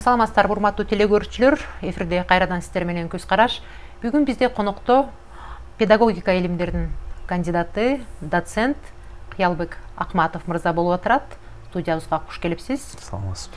Саламатсыздар, урматтуу телекөрүүчүлөр, эфирде кайрадан сиздер менен көз караш. Бүгүн бизде конокто педагогика илимдеринин кандидаты, доцент Кыялбек Акматов мырза болуп атат. Студиябызга куш келипсиз. Саламатсызбы.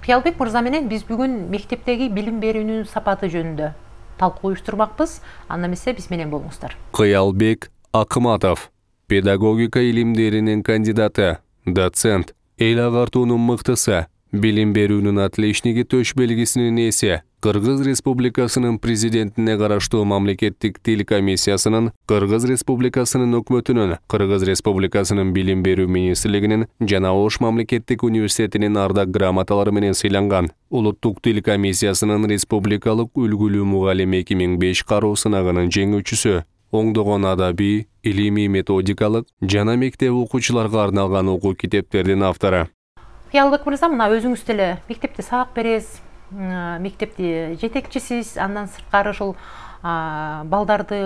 Кыялбек мырза менен биз бүгүн мектептеги билим берүүнүн сапаты жөнүндө талкуу уюштурмакпыз. Анда эмесе биз менен болуңуздар. Кыялбек Акматов, педагогика илимдеринин кандидаты, доцент, эл агартуунун мыктысы, билим берүүнүн отличниги төш белгисинин ээси, Кыргыз Республикасынын президентине караштуу мамлекеттик тил комиссиясынын, Кыргыз Республикасынын өкмөтүнүн, Кыргыз Республикасынын билим берүү министрлигинин жана Ош мамлекеттик университетинин ардак грамоталары менен сыйланган. Улуттук тил комиссиясынын республикалык үлгүлүү мугалим 2005 кароо сынагынын жеңүүчүсү. Оңдогон адабий, илимий методикалык жана мектеп окуучуларга арналган окуу китептердин автору. Кыялбек мырза, мына өзүңүз деле мектепте сабак бересиз, мектепти жетекчисиз, андан сырткары ушул балдарды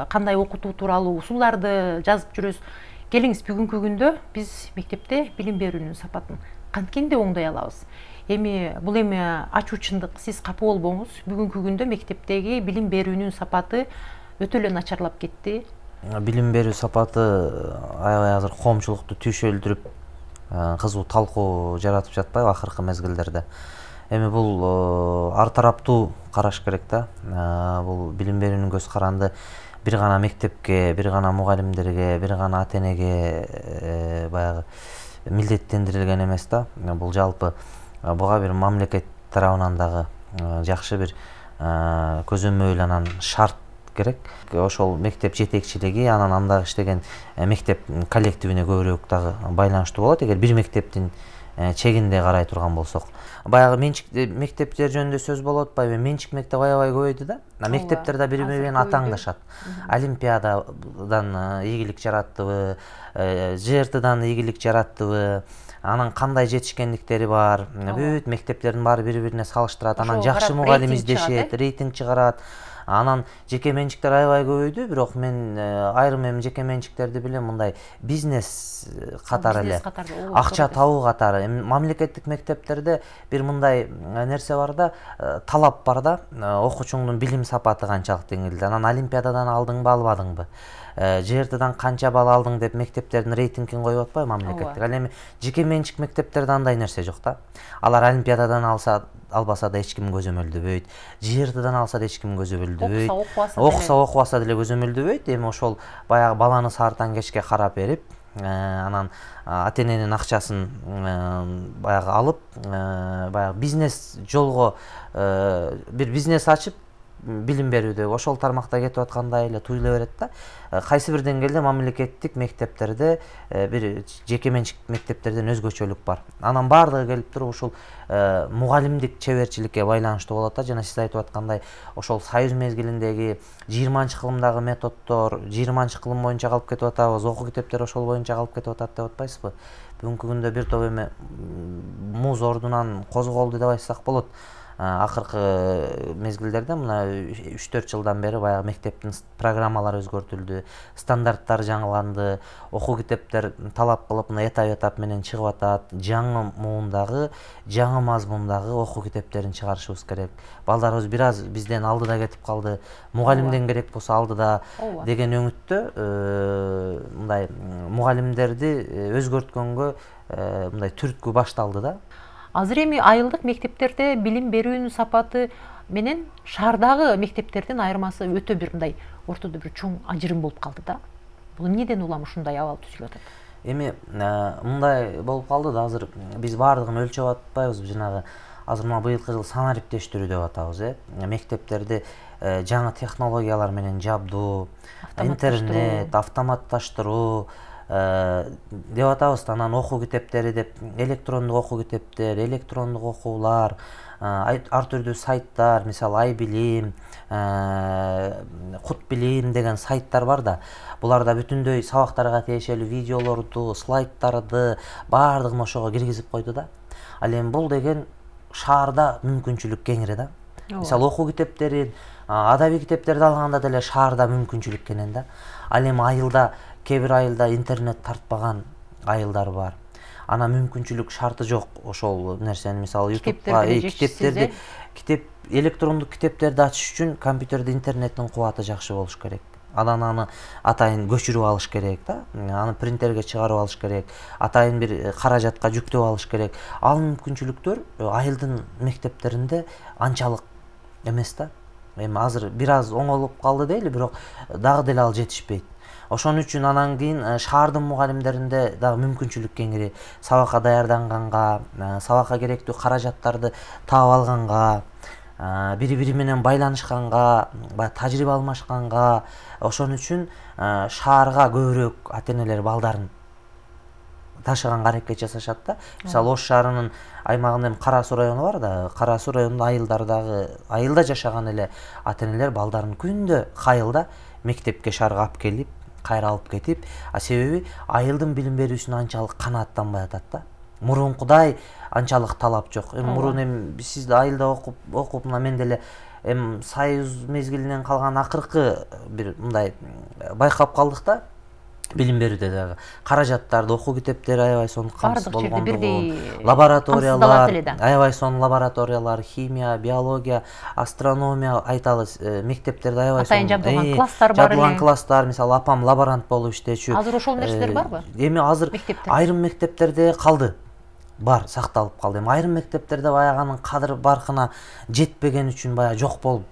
кандай окутуу тууралуу усулдарды жазып жүрөсүз. Келиңиз, бүгүнкү күндө биз мектепте билим берүүнүн сапатын канткенде оңдой алабыз. Бул эми ачуу чындык, сиз капа болбоңуз. Бүгүнкү күндө мектептеги билим берүүнүн сапаты өтө эле начарлап кетти. Билим берүү сапаты аябай азыр коомчулукту түйшөлдүрүп, кызуу талкуу жаратып жатпайбы акыркы мезгилдерде. Эми бул ар тараптуу караш керек да. Бул билим берүүнүн көз каранды бир гана мектепке, бир гана мугалимдерге, бир гана ата-энеге баягы милдеттендирилген эмес да. Бул жалпы буга бир мамлекет тарабынан дагы жакшы бир көзөмөл, шарт керек. Ошол мектеп жетекчилиги анан анда иштеген мектеп коллективине көбүрөөк дагы байланыштуу болот, эгер бир мектептин чегинде карай турган болсок. Баягы менчик мектептер жөнүндө сөз болуп атпайбы? Менчик мектеп аябай көбөйдү да. Мектептерде бири бири менен атаңдашат. Олимпиададан ийгилик жараттыбы, ЖРТдан ийгилик жараттыбы, анан кандай жетишкендиктери бар, бүт мектептердин баары бири-бирине салыштырат, анан жакшы мугалим издешет, рейтинг чыгарат. Анан жеке менчиктер аябай көбөйдү, бирок мен айрым эми жеке менчиктерди билем, мындай бизнес катары эле, акча табуу катары. Мамлекеттик мектептерде бир мындай нерсе бар да, талап бар да, окуучуңдун билим сапаты канчалык деңгээлде. Анан олимпиададан алдыңбы, албадыңбы, ЖРТдан канча балл алдың деп мектептердин рейтингин коюп атпайбы мамлекеттик. Ал эми жеке менчик мектептерде андай нерсе жок да. Алар олимпиададан албаса да эч ким көзөмөлдөбөйт, ЖРТдан алса да эч ким көзөмөлдөбөйт, окубаса деле көзөмөлдөбөйт. Эми ошол баягы баланы саартан кечке карап берип, анан ата-эненин акчасын баягы алып, баягы бизнес жолго бир бизнес ачып билим берүүдө ошол тармакта кетип аткандай эле туюла берет да. Кайсы бир деңгээлде мамлекеттик мектептерде бир жеке менчик мектептерден өзгөчөлүк бар. Анан баардыгы келип туруп ушул мугалимдик чеберчиликке байланыштуу болот да. Жана сиз айтып аткандай, ошол союз мезгилиндеги 20-кылымдагы методдор 20-кылым боюнча калып кетип атабыз, окуу китептери ошол боюнча калып кетип атат деп атпайсызбы? Бүгүнкү күндө бир топ эми муз ордунан козголду деп айтсак болот. Акыркы мезгилдерде мына 3-4 жылдан бери баягы мектептин программалары өзгөртүлдү, стандарттар жаңыланды, окуу китептер талап кылып мына этап менен чыгып атат. Жаңы муундагы, жаңы мазмундагы окуу китептерин чыгарышыбыз керек. Балдарыбыз бир аз бизден алдыда кетип калды, мугалимден керек болсо алдыда деген өңүттө мындай мугалимдерди өзгөрткөнгө мындай түрткү башталды да. Азыр эми айылдык мектептерде билим берүүнүн сапаты менен шаардагы мектептердин айырмасы өтө бир мындай ортодо бир чоң ажырым болуп калды да. Бул эмнеден улам ушундай абал түзүлүп атат? Эми мындай болуп калды да, азыр биз баардыгын өлчөп атпайбыз. Жанагы азыр мына быйылкы жыл санариптештирүү деп атабыз, мектептерди жаңы технологиялар менен жабдуу, интернет, автоматташтыруу деп атабыз. Анан окуу китептери деп электрондук окуу китептер, электрондук окуулар, ар түрдүү сайттар, мисалы Айбилим, Кут билим деген сайттар бар да. Буларда бүтүндөй сабактарга тиешелүү видеолорду, слайдтарды баардыгын ошого киргизип койду да. Ал эми бул деген шаарда мүмкүнчүлүк кеңири да. Мисалы окуу китептерин, адабий китептерди алганда деле шаарда мүмкүнчүлүк кенен да. Ал эми айылда, кээ бир айылда интернет тартпаган айылдар бар. ана мүмкүнчүлүк шарты жок ошол нерсени мисалы ютубка китеп электрондук китептерди ачыш үчүн компьютерде интернеттин кубаты жакшы болуш керек. Анан аны атайын көчүрүп алыш керек да, аны принтерге чыгарып алыш керек, атайын бир каражатка жүктөп алыш керек. Ал мүмкүнчүлүктөр айылдын мектептеринде анчалык эмес да. Эми азыр бир аз оңолуп калды дейли, бирок дагы деле ал жетишпейт. Ошон үчүн анан кийин шаардын мугалимдеринде дагы мүмкүнчүлүк кеңири, сабакка даярданганга, сабакка керектүү каражаттарды таап алганга, бири-бири менен байланышканга, тажрыйба алмашканга, ошон үчүн шаарга көбүрөөк ата-энелер балдарын ташыганга аракет жасашат да. Мисалы Ош шаарынын аймагында Кара Суу району бар да, Кара Суу районунда айылда жашаган эле ата-энелер балдарын күндө кайылда мектепке шаарга алып келип, кайра алып кетип, себеби айылдын билим берүүсүнө анчалык канааттанбай атат да. Мурункудай анчалык талап жок. Мурун сиз айылда окуп мен деле Союз мезгилинен калган акыркы бир мындай байкап калдык да. Билим берүүдө дагы каражаттарды, окуу китептери аябай сонун камсыз болгондугун, лабораториялар, аябай сонун лабораториялар, химия, биология, астрономия айталыс, мектептерде аябай сонун жабдылган класстар бар эле. Жабдылган класстар, мисалы апам лаборант болуп иштечү. Азыр ошол нерселер барбы? Эми азыр айрым мектептерде калды. Бар, сакталып калды. Эми айрым мектептерде баягы анын кадыр баркына жетпеген үчүн баягы жок болуп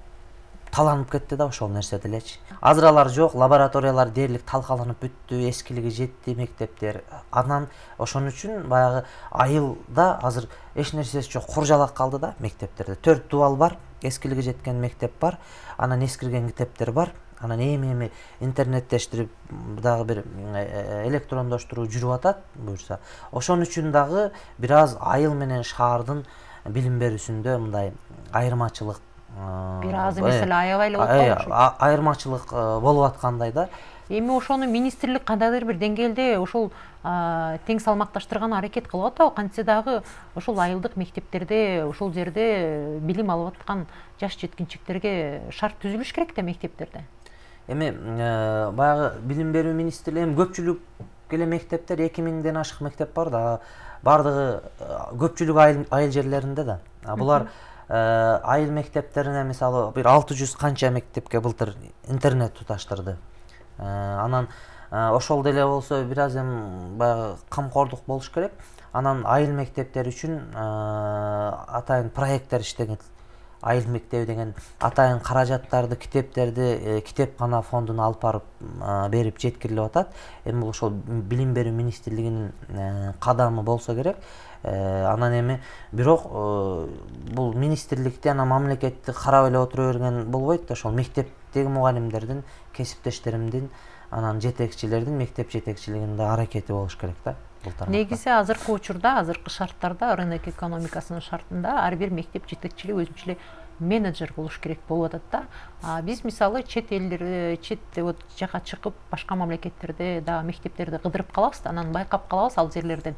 таланып кетти да ошол нерсе делечи. Азыр алар жок, лабораториялар дээрлик талкаланып бүттү, эскилиги жетти мектептер. Анан ошон үчүн баягы айылда азыр эч нерсеси жок, куржалак калды да мектептерде. 4 дубал бар, эскилиги жеткен мектеп бар, анан эскирген китептер бар. Анан эми интернеттештирип дагы бир электрондоштуруу жүрүп атат буюрса. Ошон үчүн дагы бир аз айыл менен шаардын билим берүүсүндө мындай айырмачылык бир аз эмес эле аябай эле болуп калат. Айырмачылык болуп аткандай да. Эми ошону министрлик кандайдыр бир деңгээлде ошол тең салмакташтырган аракет кылып атабы? Кантсе дагы ошол айылдык мектептерде, ошол жерде билим алып аткан жаш жеткинчектерге шарт түзүлүш керек да мектептерде. Эми баягы билим берүү министрлиги көпчүлүк эле мектептер 2000ден ашык мектеп бар да. Бардыгы көпчүлүк айыл жерлеринде да. Булар айыл мектептерине мисалы бир 600 канча мектепке былтыр интернет туташтырды. Анан ошол деле болсо бир аз баягы камкордук болуш керек. Анан айыл мектептери үчүн атайын проекттер иштеген. Айыл мектеби деген атайын каражаттарды, китептерди китепкана фондуна алып барып берип жеткирилип атат. Эми бул ошол билим берүү министрлигинин кадамы болсо керек. Анан эми бирок бул министрликте анан мамлекетти карап эле отура берген болбойт да. Ошол мектептеги мугалимдердин, кесиптештеримдин, анан жетекчилердин, мектеп жетекчилигинде аракети болуш керек да. Негизи азыркы учурда, азыркы шарттарда, рынок экономикасынын шартында ар бир мектеп жетекчилиги өзүнчө эле менеджер болуш керек болуп атат да. Биз мисалы чет жака чыгып, башка мамлекеттерде дагы мектептерди кыдырып калабыз да, анан байкап калабыз ал жерлерден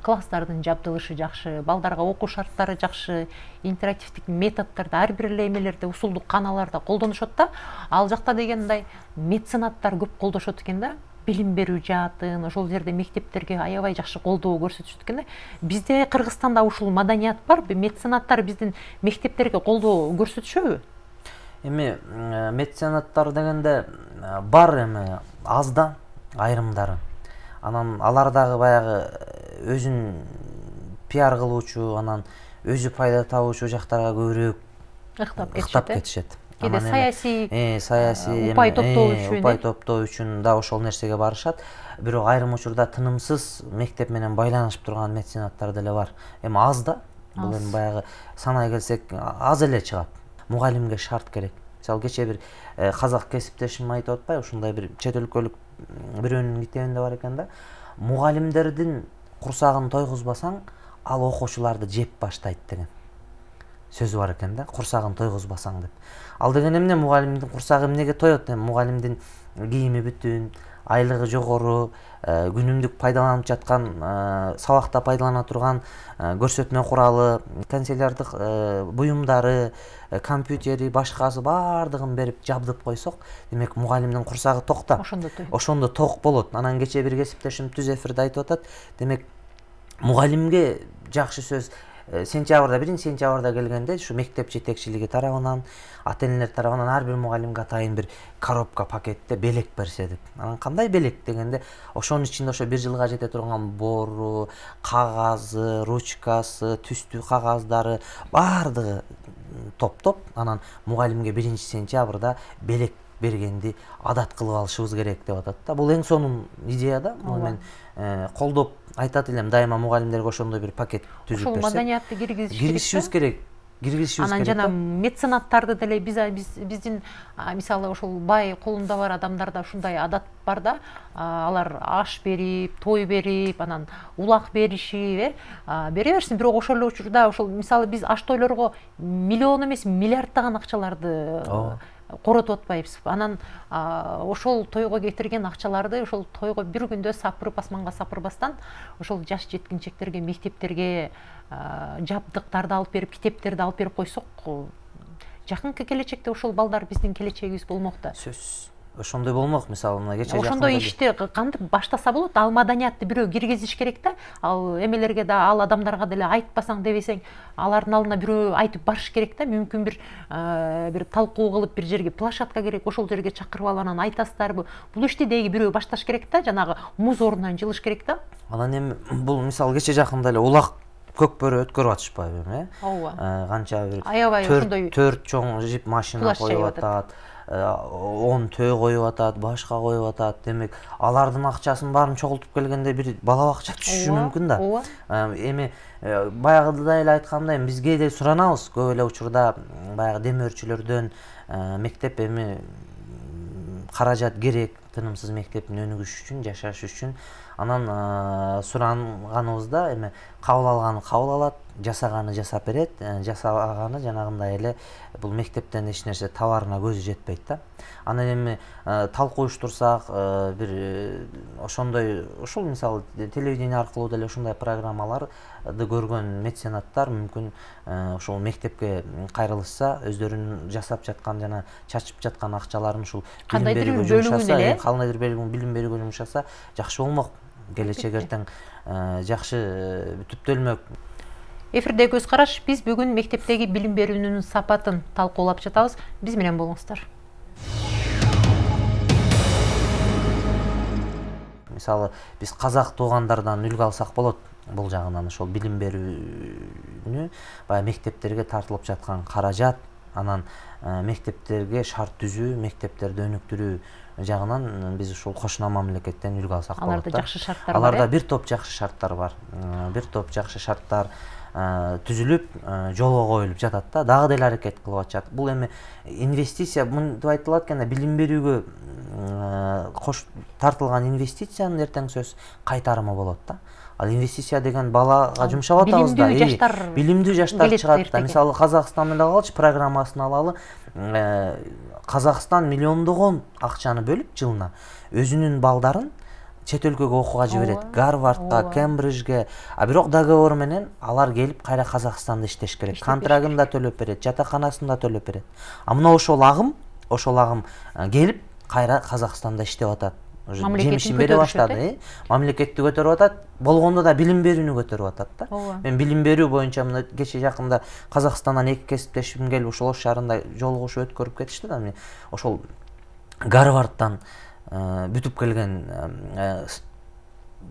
класстардын жабдылышы жакшы, балдарга окуу шарттары жакшы, интерактивдик методдорду ар бир эле эмелерде, усулдук каналарда колдонушат да. Ал жакта дегендай меценаттар көп колдошот экен да. Билим берүү жаатын, ошол жерде мектептерге аябай жакшы колдоо көрсөтүшөт экен да. Бизде Кыргызстанда ушул маданият барбы? Меценаттар биздин мектептерге колдоо көрсөтүшөбү? Эми меценаттар дегенде бар, эми аз да айрымдары. Анан алар дагы баягы өзүн пиар кылуучу, анан өзү пайда табуучу жактарга көбүрөөк ыктап кетишет. Кээде саясий упай топтоо үчүн да ошол нерсеге барышат. Бирок айрым учурда тынымсыз мектеп менен байланышып турган меценаттар деле бар. Эми аз да. Бул эми баягы санай келсек аз эле чыгат. Мугалимге шарт керек. Мисалы кече бир казак кесиптешим айтып атпайбы, ушундай бир чет өлкөлүк бирөөнүн китебинде бар экен да. Мугалимдердин курсагын тойгузбасаң, ал окуучуларды жеп баштайт деген сөзү бар экен да. Курсагын тойгузбасаң деп. Ал деген эмне? Мугалимдин курсагы эмнеге тоет? Мугалимдин кийими бүтүн, айлыгы жогору, күнүмдүк пайдаланып жаткан, сабакта пайдалана турган көрсөтмө куралы, канцелярлык буюмдары, компьютери, башкасы баардыгын берип жабдып койсок, демек мугалимдин курсагы ток да. Ошондо ток болот. Анан кече бир кесиптешим түз эфирде айтып атат. Демек мугалимге жакшы сөз. Сентябрда, 1-сентябрда келгенде ушу мектеп жетекчилиги тарабынан, ата-энелер тарабынан ар бир мугалимге атайын бир коробка пакетте белек берсе деп. Анан кандай белек дегенде, ошонун ичинде ошо 1 жылга жете турган бору, кагазы, ручкасы, түстүү кагаздары баардыгы топтоп, анан мугалимге 1-сентябрда белек бергенди адат кылып алышыбыз керек деп атат да. Бул эң сонун идея да. Мен колдоп айтат элем, дайыма мугалимдерге ошондой бир пакет түзүп берсе. Ошол маданиятты киргизишибиз керек. Анан жана меценаттарды деле биздин мисалы ошол бай колунда бар адамдарда ушундай адат бар да, алар аш берип, той берип, анан улак беришип, бере берсин, бирок ошол эле учурда ошол мисалы биз аш тойлорго миллион эмес миллиарддаган акчаларды коротуп атпайбыз. Анан ошол тойго кетирген акчаларды ошол тойго бир күндө сапырып, асманга сапырбастан ошол жаш жеткинчектерге, мектептерге жабдыктарды алып берип, китептерди алып берип койсок, жакынкы келечекте ошол балдар биздин келечегибиз болмок да. Сөзсүз. Ошондой болмок, мисалы мына кече ошондой ишти кантип баштаса болот? Ал маданиятты бирөө киргизиш керек да. Ал эмелерге да, ал адамдарга деле айтпасаң дебесең, алардын алдына бирөө айтып барыш керек да. Мүмкүн бир талкуу кылып бир жерге площадка керек, ошол жерге чакырып алып анан айтасыздарбы? Бул ишти деги бирөө башташ керек да, жанагы муз ордунан жылыш керек да. Анан эми бул мисалы кече жакында эле улак көкбөрү өткөрүп атышпайбы эми, Ооба. Канча бир аябай ошондой 4 чоң жип машина коюп атат. 10 төө коюп атат, башка коюп атат. Демек, алардын акчасын баарын чогултуп келгенде бир бала бакча түшүшү мүмкүн да. Эми баягыда эле айткандай, бизге да суранабыз көп эле учурда баягы демөөрчүлөрдөн мектеп эми каражат керек, тынымсыз мектептин өнүгүшү үчүн, жашаш үчүн. Анан суранганыбызда эми кабыл алганы кабыл алат, жасаганы жасап берет, жасаганы жанагындай эле бул мектептен эч нерсе товарына көзү жетпейт да. Анан эми талкуу уюштурсак, бир ошондой ушул мисалы телевидение аркылуу деле ушундай программаларды көргөн меценаттар мүмкүн ушул мектепке кайрылышса, өздөрүнүн жасап жаткан жана чачып жаткан акчаларын ушул кандайдыр бөлүгүн билим берүүгө жумшаса жакшы болмок. Келечек эртең жакшы түптөлмөк. Эфирде көз караш, биз бүгүн мектептеги билим берүүнүн сапатын талкуулап жатабыз. Биз менен болуңуздар. Мисалы, биз казак туугандардан үлгү алсак болот. Бул жагынан ошол билим берүүнү баягы мектептерге тартылып жаткан каражат, анан мектептерге шарт түзүү, мектептерди өнүктүрүү жагынан биз ушул кошуна мамлекеттен үлгү алсак болот. Аларда жакшы шарттар бар. Аларда бир топ жакшы шарттар бар. Бир топ жакшы шарттар түзүлүп, жолго коюлуп жатат да, дагы деле аракет кылып атышат. Бул эми инвестиция, мынтип айтылат экен, билим берүүгө тартылган инвестициянын эртең сөз кайтарымы болот да. Ал инвестиция деген балага жумшап атабыз да. Билимдүү жаштар чыгат да. Мисалы Казакстан эле алалы, программасын алалы. Казакстан миллиондогон акчаны бөлүп жылына өзүнүн балдарын чет өлкөгө окууга жиберет. Гарвардга, Кембриджге. Бирок договор менен алар келип кайра Казакстанда иштеш керек. Контрагын да төлөп берет, жатаканасын да төлөп берет. Мына ошол агым келип кайра Казакстанда иштеп атат. Жемишин бере баштады. Мамлекетти көтөрүп атат, болгондо да билим берүүнү көтөрүп атат да. Мен билим берүү боюнча мына кече жакында Казакстандан 2 кесиптешим келип ушул Ош шаарында жолугушуу өткөрүп кетишти да. Мен ошол Гарвардтан бүтүп келген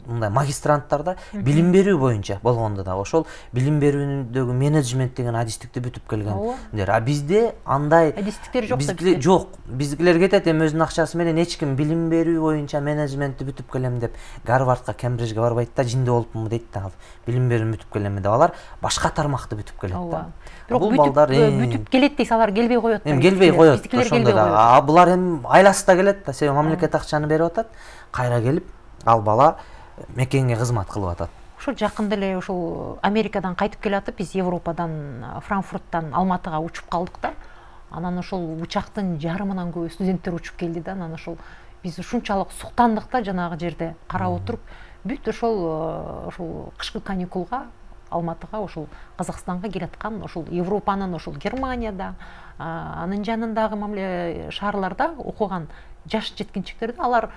мындай магистранттарда билим берүү боюнча болгондо да ошол билим берүүдөгү менеджмент деген адистикти бүтүп келгендер. Бизде андай адистиктер жок. Жок. Биздикилер кетет эми өзүнүн акчасы менен эч ким билим берүү боюнча менеджментти бүтүп келем деп Гарвардга, Кембриджге барбайт да, жинде болупмун дейт да. Билим берүүнү бүтүп келем деп алар башка тармакты бүтүп келет да. Бирок бүтүп келет дейсиз, алар келбей коет. Эми келбей коет. Ошондо да булар эми айласы да келет да, себеби мамлекет акчаны берип атат. Кайра келип ал бала мекенге кызмат кылып атат. Ошол жакында эле ошол Америкадан кайтып келатып, биз Европадан, Франкфурттан Алматыга учуп калдык да. Анан ошол учактын жарымынан көбү студенттер учуп келди да. Анан ошол биз ушунчалык суктандык да жанагы жерде карап отуруп, бүт ошол кышкы каникулга Алматыга, ошол Казакстанга келаткан, ошол Европанын, ошол Германияда, анын жанындагы шаарларда окуган жаш жеткинчектерди алар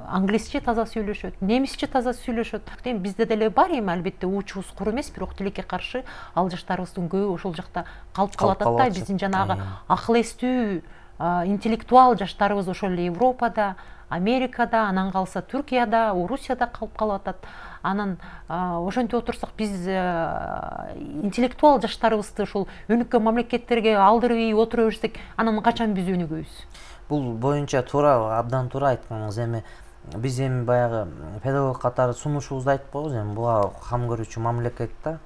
англисче таза сүйлөшөт, немисче таза сүйлөшөт. Эми бизде деле бар эми албетте уучубуз кур эмес, бирок тилекке каршы ал жаштарыбыздын көбү ошол жакта калып калып атат да. Биздин жанагы акыл эстүү, интеллектуал жаштарыбыз ошол эле Европада, Америкада, анан калса Түркияда, Орусияда калып калып атат. Анан ошентип отурсак биз интеллектуал жаштарыбызды ошол өнүккөн мамлекеттерге алдырбай отура берсек, анан качан биз өнүгөбүз? Бул боюнча туура, абдан туура айтканыңыз. Эми биз эми баягы педагог катары сунушубузду айтып койбуз. Эми буга кам көрүүчү мамлекет да,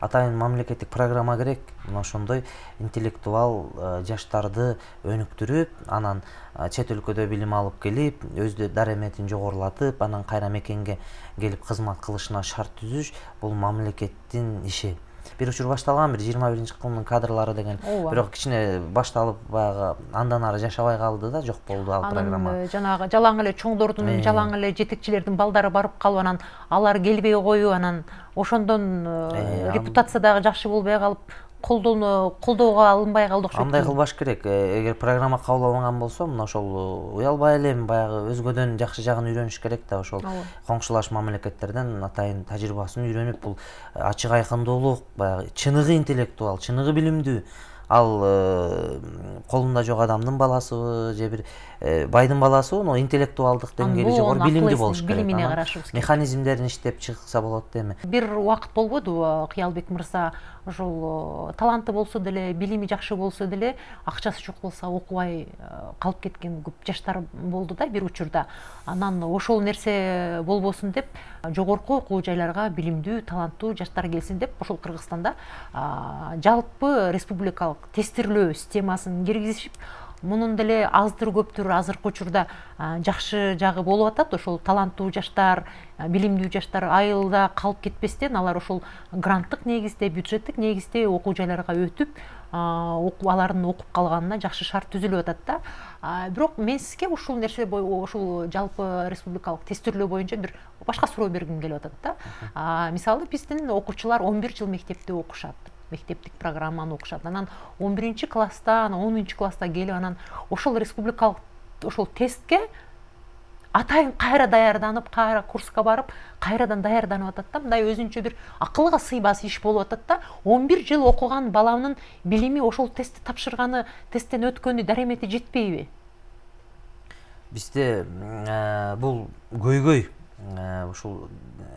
атайын мамлекеттик программа керек. Ошондой интеллектуал жаштарды өнүктүрүп, анан чет өлкөдө билим алып келип, өзү дареметин жогорулатып, анан кайра мекенге келип кызмат кылышына шарт түзүш бул мамлекеттин иши. Бир учур башталган, бир 21-кылымдын кадрлары деген, бирок кичине башталып баягы андан ары жашабай калды да, жок болду ал программа. Анан жанагы жалаң эле чоңдордун, жалаң эле жетекчилердин балдары барып калып, анан алар келбей коюу, анан ошондон репутация дагы жакшы болбой калып, колдоого алынбай калды окшойт. Андай кылбаш керек. Эгер программа кабыл алынган болсо, мына ошол уялбай эле баягы өзгөдөн жакшы жагын үйрөнүш керек да. Ошол коңшулаш мамлекеттерден атайын тажрыйбасын үйрөнүп, бул ачык айкындуулук, баягы чыныгы интеллектуал, чыныгы билимдүү, ал колунда жок адамдын баласыбы же бир байдын баласыбы, но интеллектуалдык деңгээли жогору билимдүү болуш керек. Билимине карашыбыз керек. Механизмдерин иштеп чыкса болот эми. Бир убакыт болбодубу, Кыялбек мырза ошол таланты болсо деле, билими жакшы болсо деле, акчасы жок болсо окубай калып кеткен көп жаштар болду да бир учурда. Анан ошол нерсе болбосун деп, жогорку окуу жайларга билимдүү, таланттуу жаштар келсин деп, ошол Кыргызстанда жалпы республикалык тестирлөө системасын киргизишип, мунун деле аздыр көптүр азыркы учурда жакшы жагы болуп атат. Ошол таланттуу жаштар, билимдүү жаштар айылда калып кетпестен, алар ошол гранттык негизде, бюджеттик негизде окуу жайларга өтүп, алардын окуп калганына жакшы шарт түзүлүп атат да. Бирок мен сизге ушул нерсе ушул жалпы республикалык тестирлөө боюнча бир башка суроо бергим келип атат да. Мисалы биздин окуучулар 11 жыл мектепте окушат. Мектептик программаны окушат. Анан 11-класста, 10-класста келип, анан ошол республикалык ошол тестке атайын кайра даярданып, кайра курска барып, кайрадан даярданып атат да. Мындай өзүнчө бир акылга сыйбас иш болуп атат да. 11 жыл окуган баланын билими ошол тестти тапшырганы, тесттен өткөнү даремети жетпейби? Бизде бул көйгөй, ушул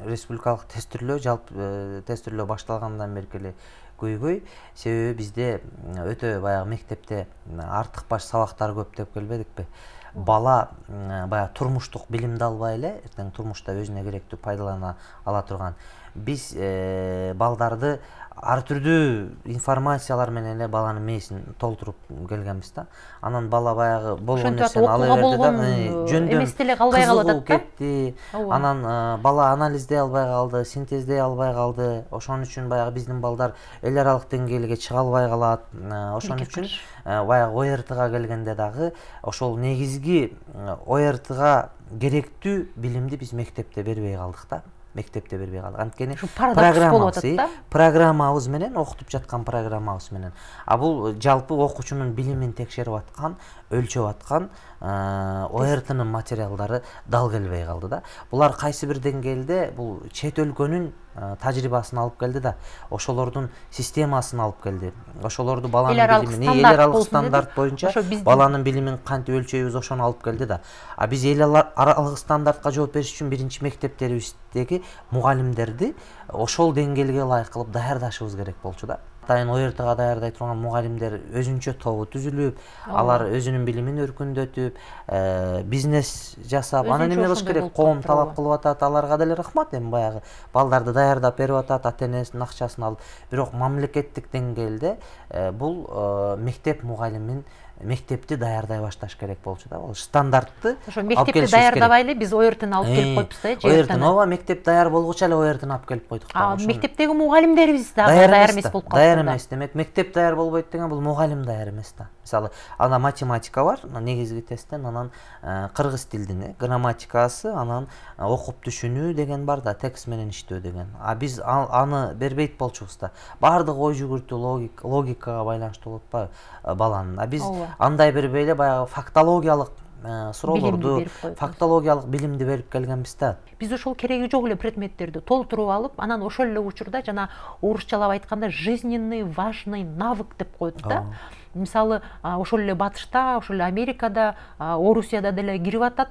республикалык тестирлөө, жалпы тестирлөө башталгандан бери эле көйгөй. Себеби бизде өтө баягы мектепте артык баш сабактар көп деп келбедикпи? Бала баягы турмуштук билимди албай эле, эртең турмушта өзүнө керектүү пайдалана ала турган. Биз балдарды ар түрдүү информациялар менен эле баланын мээсин толтуруп келгенбиз да. Анан бала баягы болгон нерсени ала берди да, жөндөм калбай калып кетти. Анан бала анализдей албай калды, синтездей албай калды. Ошон үчүн баягы биздин балдар эл аралык деңгээлге чыга албай калат. Ошон үчүн баягы ОРТга келгенде дагы ошол негизги ОРТга керектүү билимди биз мектепте бербей калдык да. Мектепте бербей калдык. Анткени программабыз менен, окутуп жаткан программабыз менен. Бул жалпы окуучунун билимин текшерип аткан, өлчөп аткан ОРТнын материалдары дал келбей калды да. Булар кайсы бир деңгээлде бул чет өлкөнүн тажрыйбасын алып келди да, ошолордун системасын алып келди. Ошолорду баланын билимин, эл аралык стандарт боюнча баланын билимин кантип өлчөйбүз, ошону алып келди да. Биз эл аралык стандартка жооп бериш үчүн биринчи мектептерибиздеги мугалимдерди ошол деңгээлге ылайык кылып даярдашыбыз керек болчу да. Атайын ОРТга даярдай турган мугалимдер өзүнчө тобу түзүлүп, алар өзүнүн билимин өркүндөтүп, бизнес жасап, аны неме кылыш керек? Коом талап кылып атат, аларга деле рахмат. Эми баягы балдарды даярдап берип атат, ата-энесинин акчасын алып. Бирок мамлекеттик деңгээлде бул мектеп мугалимин мектепти даярдай башташ керек болчу да. Бул стандартты ошо мектепти даярдабай эле биз ОРТны алып келип койпуз да, ОРТны ооба мектеп даяр болгучу эле ОРТны алып келип койдук да. Мектептеги мугалимдерибиз дагы даяр эмес болуп калды. Даяр эмес демек мектеп даяр болбойт деген бул мугалим даяр эмес да. Мисалы анда математика бар, негизги тесттен, анан кыргыз тилдин грамматикасы, анан окуп түшүнүү деген бар да, текст менен иштөө деген. Биз аны бербейт болчубуз да. Бардыгы ой жүгүртүү, логикага байланыштуу болуп атпайбы баланын. Биз андай бербей эле баягы фактологиялык суроолорду, фактологиялык билимди берип келгенбиз да. Биз ошол кереги жок эле предметтерди толтуруп алып, анан ошол эле учурда жана орусчалап айтканда жизненный важный навык деп коет да. Мисалы ошол эле батышта, ошол эле Америкада, Орусияда деле кирип атат,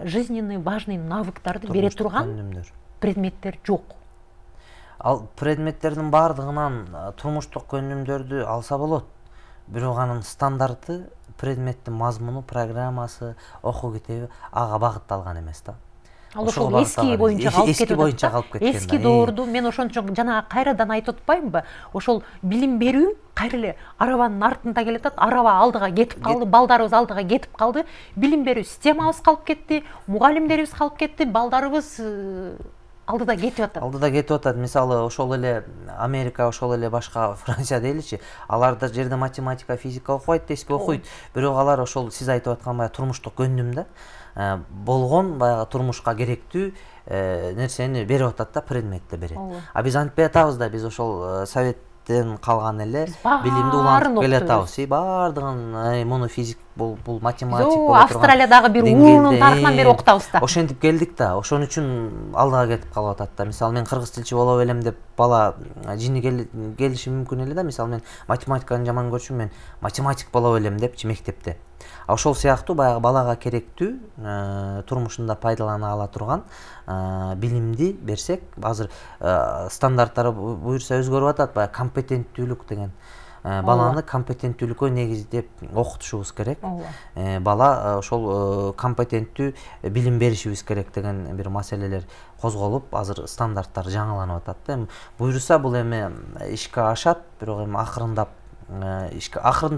жизненный важный навыктарды бере турган предметтер жок. Ал предметтердин бардыгынан турмуштук көнүмдөрдү алса болот. Бирок анын стандарты, предметтин мазмуну, программасы, окуу китеби ага багытталган эмес да. Ал ошол эски боюнча калып кеткен. Эски доорду мен ошончо жана кайрадан айтып атпаймынбы? Ошол билим берүү кайра эле арабанын артында келатат, араба алдыга кетип калды, балдарыбыз алдыга кетип калды, билим берүү системабыз калып кетти, мугалимдерибиз калып кетти, балдарыбыз алдыда кетип атат. Алдыда кетип атат. Мисалы ошол эле Америка, ошол эле башка Франция дейличи, алар да жерде математика, физика окубайт, тески окуйт. Бирок алар ошол сиз айтып аткан баягы турмуштук көнүм да, болгон баягы турмушка керектүү нерсени берип атат да, предметти берет. Биз антпай атабыз да, биз ошол советтен калган эле билимди улантып келатабыз. Бардыгын муну физик бул математик болот. Австралиядагы бир уунун тарыхынан бери окутабыз да. Ошентип келдик да. Ошон үчүн алдыга кетип калып атат да. Мисалы мен кыргыз тилчи боло белем деп бала жини келиши мүмкүн эле да. Мисалы мен математиканы жаман көрчүм, мен математик боло белем депчи мектепте. Ошол сыяктуу баягы балага керектүү турмушунда пайдалана ала турган билимди берсек, азыр стандарттары буюрса өзгөрүп атат, баягы компетенттүүлүк деген. Баланы компетенттүүлүккө негиздеп окутушубуз керек. Бала ошол компетенттүү билим беришибиз керек деген бир маселелер козголуп, азыр стандарттар жаңыланып атат. Буюрса бул эми ишке ашат, бирок эми акырындап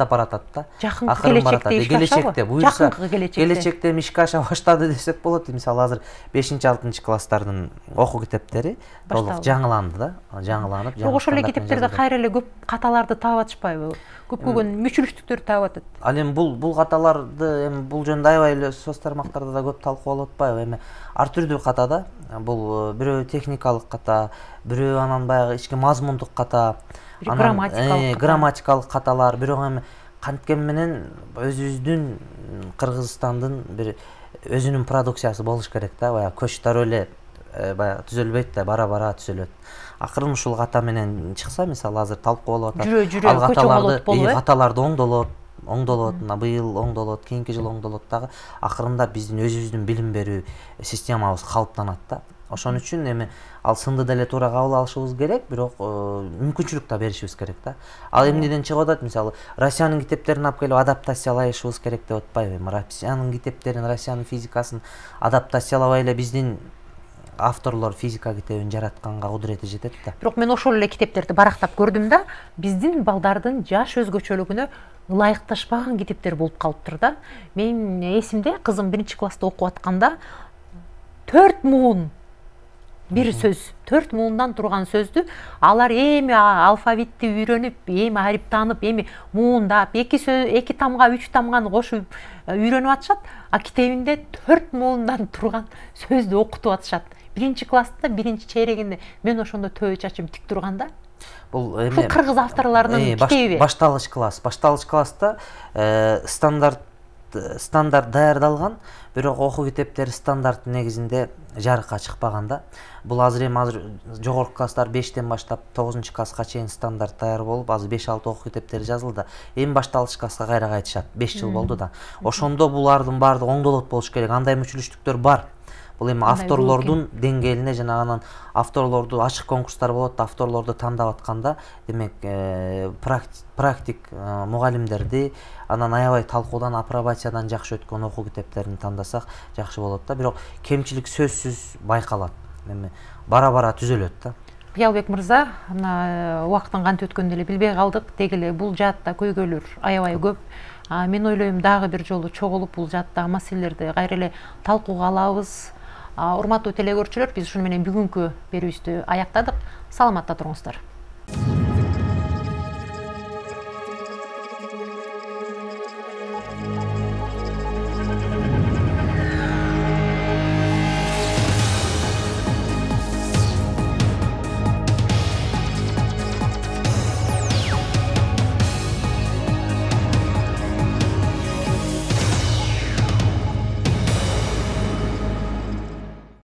баратат да. Келечекте буюрса, келечекте ишке аша баштады десек болот. Мисалы азыр 5-6 класстардын окуу китептери толук жаңыланды да, жаңыланып. Ошол эле китептерде кайра эле көп каталарды таап атышпайбы? Көпкөгөн мүчүлүштүктөрдү таап атат. Ал эми бул каталарды эми бул жөнүндө аябай эле соц тармактарда да көп талкуулап атпайбы? Эми ар түрдүү ката да. Бул бирөө техникалык ката, бирөө анан баягы ички мазмундук ката, грамматикалык каталар, бирок эми канткен менен өзүбүздүн Кыргызстандын бир өзүнүн продукциясы болуш керек да. Баягы көчтөр эле баягы түзөлбөйт да, бара-бара түзөлөт. Акырын ушул ката менен чыкса, мисалы азыр талкуулап атат. Жүрө каталарды оңдолот, мына быйыл оңдолот, кийинки жылы оңдолот дагы. Акырында биздин өзүбүздүн билим берүү системабыз калыптанат да. Ошон үчүн эми ал сынды деле туура кабыл алышыбыз керек, бирок мүмкүнчүлүк да беришибиз керек да. Ал эмнеден чыгып атат? Мисалы Россиянын китептерин алып келип адаптациялашыбыз керек деп атпайбы? Эми Россиянын китептерин, Россиянын физикасын адаптациялабай эле биздин авторлор физика китебин жаратканга кудурети жетет да. Бирок мен ошол эле китептерди барактап көрдүм да, биздин балдардын жаш өзгөчөлүгүнө ылайыкташпаган китептер болуп калыптыр да. Мен эсимде, кызым 1-класста окуп атканда 4 муун бир сөз, 4 муундан турган сөздү алар эми алфавитти үйрөнүп, эми арип таанып, эми муундап, 2 тамга 3 тамганы кошуп үйрөнүп атышат, а китебинде 4 муундан турган сөздү окутуп атышат. 1-класста 1-чейрегинде мен ошондо төбө чачым тик турганда. Бул эми кыргыз авторлорунун китеби. Башталгыч класста стандарт даярдалган, бирок окуу китептери стандарттын негизинде жарыкка чыкпаган да. Бул азыр жогорку класстар 5тен баштап 9-класска чейин стандарт даяр болуп, азыр 5-6 окуу китептери жазылды. Эми башталгыч класска кайра кайтышат. 5 жыл болду да. Ошондо булардын баардыгы оңдолот болуш керек. Андай мүчүлүштүктөр бар. Бул эми авторлордун деңгээлине, жана анан авторлорду ачык конкурстар болот, авторлорду тандап атканда, демек практик мугалимдерди, анан аябай талкуудан, апробациядан жакшы өткөн окуу китептерин тандасак жакшы болот да. Бирок кемчилик сөзсүз байкалат. Эми бара-бара түзөлөт да. Кыялбек мырза, убакыттын кантип өткөнүн деле билбей калдык. Деги эле бул жаатта көйгөйлөр аябай көп. Мен ойлойм дагы бир жолу чогулуп бул жааттагы маселелерди кайра эле талкууга алабыз. Урматтуу телекөрүүчүлөр, биз ушуну менен бүгүнкү берүүбүздү аяктадык. Саламатта туруңуздар.